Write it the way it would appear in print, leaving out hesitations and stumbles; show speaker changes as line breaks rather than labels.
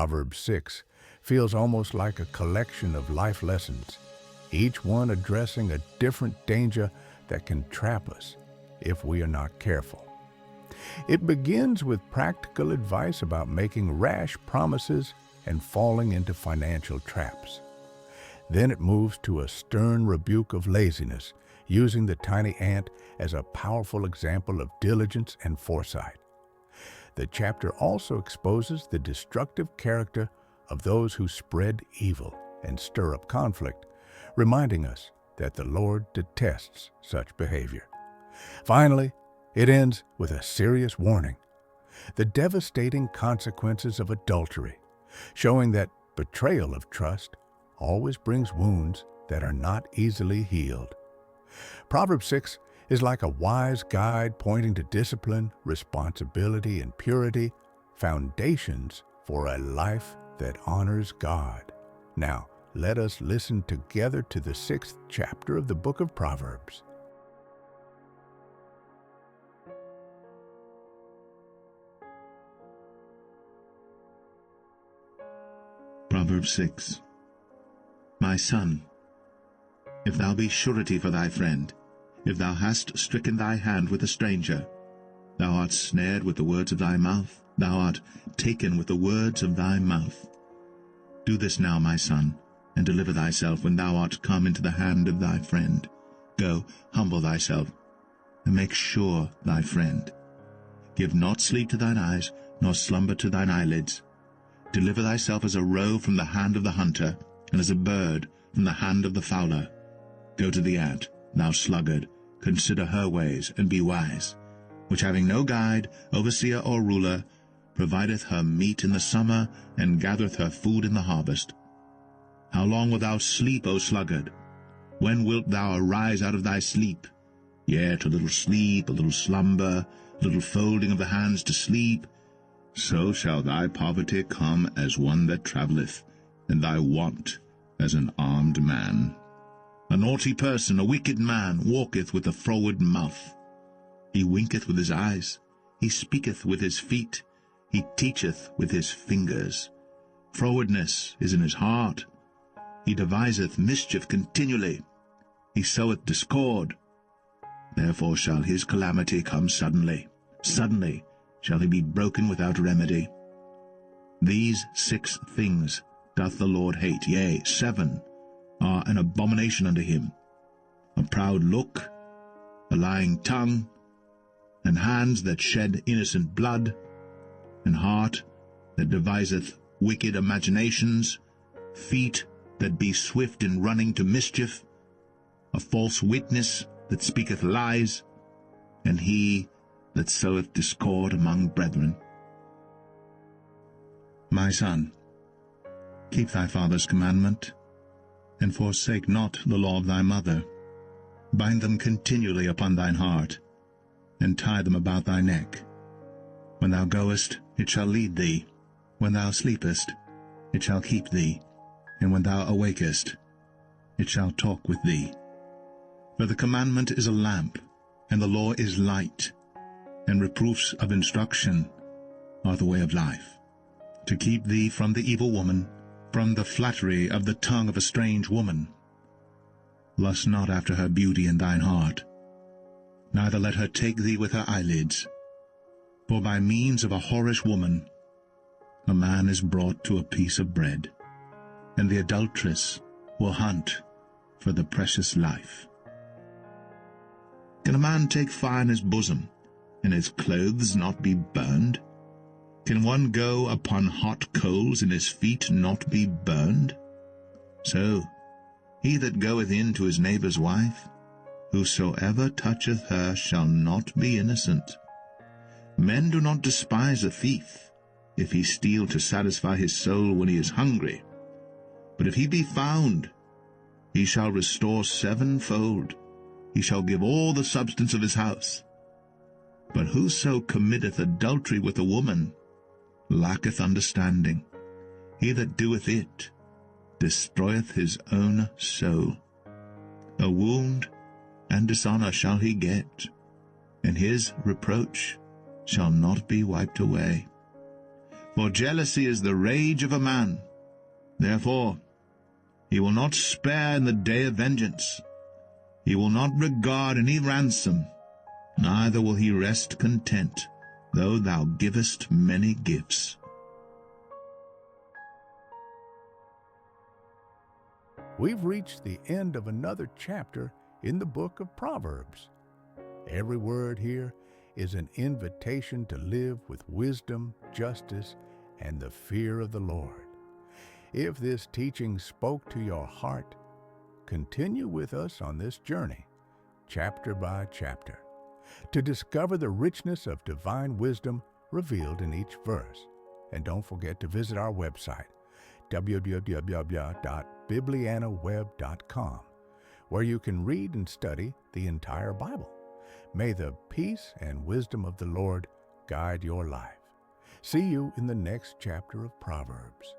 Proverbs 6 feels almost like a collection of life lessons, each one addressing a different danger that can trap us if we are not careful. It begins with practical advice about making rash promises and falling into financial traps. Then it moves to a stern rebuke of laziness, using the tiny ant as a powerful example of diligence and foresight. The chapter also exposes the destructive character of those who spread evil and stir up conflict, reminding us that the Lord detests such behavior. Finally, it ends with a serious warning: the devastating consequences of adultery, showing that betrayal of trust always brings wounds that are not easily healed. Proverbs 6 is like a wise guide pointing to discipline, responsibility, and purity, foundations for a life that honors God. Now, let us listen together to the 6th chapter of the book of Proverbs.
Proverbs 6. My son, if thou be surety for thy friend, if thou hast stricken thy hand with a stranger, thou art snared with the words of thy mouth, thou art taken with the words of thy mouth. Do this now, my son, and deliver thyself when thou art come into the hand of thy friend. Go, humble thyself, and make sure thy friend. Give not sleep to thine eyes, nor slumber to thine eyelids. Deliver thyself as a roe from the hand of the hunter, and as a bird from the hand of the fowler. Go to the ant, thou sluggard, consider her ways, and be wise, which having no guide, overseer, or ruler, provideth her meat in the summer, and gathereth her food in the harvest. How long wilt thou sleep, O sluggard? When wilt thou arise out of thy sleep? Yet a little sleep, a little slumber, a little folding of the hands to sleep, so shall thy poverty come as one that travelleth, and thy want as an armed man. A naughty person, a wicked man, walketh with a froward mouth. He winketh with his eyes, he speaketh with his feet, he teacheth with his fingers. Frowardness is in his heart. He deviseth mischief continually. He soweth discord. Therefore shall his calamity come suddenly. Suddenly shall he be broken without remedy. These 6 things doth the Lord hate, yea, 7 are an abomination unto him: a proud look, a lying tongue, and hands that shed innocent blood, and heart that deviseth wicked imaginations, feet that be swift in running to mischief, a false witness that speaketh lies, and he that soweth discord among brethren. My son, keep thy father's commandment, and forsake not the law of thy mother. Bind them continually upon thine heart, and tie them about thy neck. When thou goest, it shall lead thee. When thou sleepest, it shall keep thee. And when thou awakest, it shall talk with thee. For the commandment is a lamp, and the law is light, and reproofs of instruction are the way of life. To keep thee from the evil woman, from the flattery of the tongue of a strange woman. Lust not after her beauty in thine heart, neither let her take thee with her eyelids. For by means of a whorish woman a man is brought to a piece of bread, and the adulteress will hunt for the precious life. Can a man take fire in his bosom, and his clothes not be burned? Can one go upon hot coals, and his feet not be burned? So he that goeth in to his neighbour's wife, whosoever toucheth her shall not be innocent. Men do not despise a thief, if he steal to satisfy his soul when he is hungry. But if he be found, he shall restore 7-fold. He shall give all the substance of his house. But whoso committeth adultery with a woman lacketh understanding. He that doeth it destroyeth his own soul. A wound and dishonour shall he get, and his reproach shall not be wiped away. For jealousy is the rage of a man. Therefore he will not spare in the day of vengeance. He will not regard any ransom, neither will he rest content, though thou givest many gifts.
We've reached the end of another chapter in the book of Proverbs. Every word here is an invitation to live with wisdom, justice, and the fear of the Lord. If this teaching spoke to your heart, continue with us on this journey, chapter by chapter, to discover the richness of divine wisdom revealed in each verse. And don't forget to visit our website, www.biblianaweb.com, where you can read and study the entire Bible. May the peace and wisdom of the Lord guide your life. See you in the next chapter of Proverbs.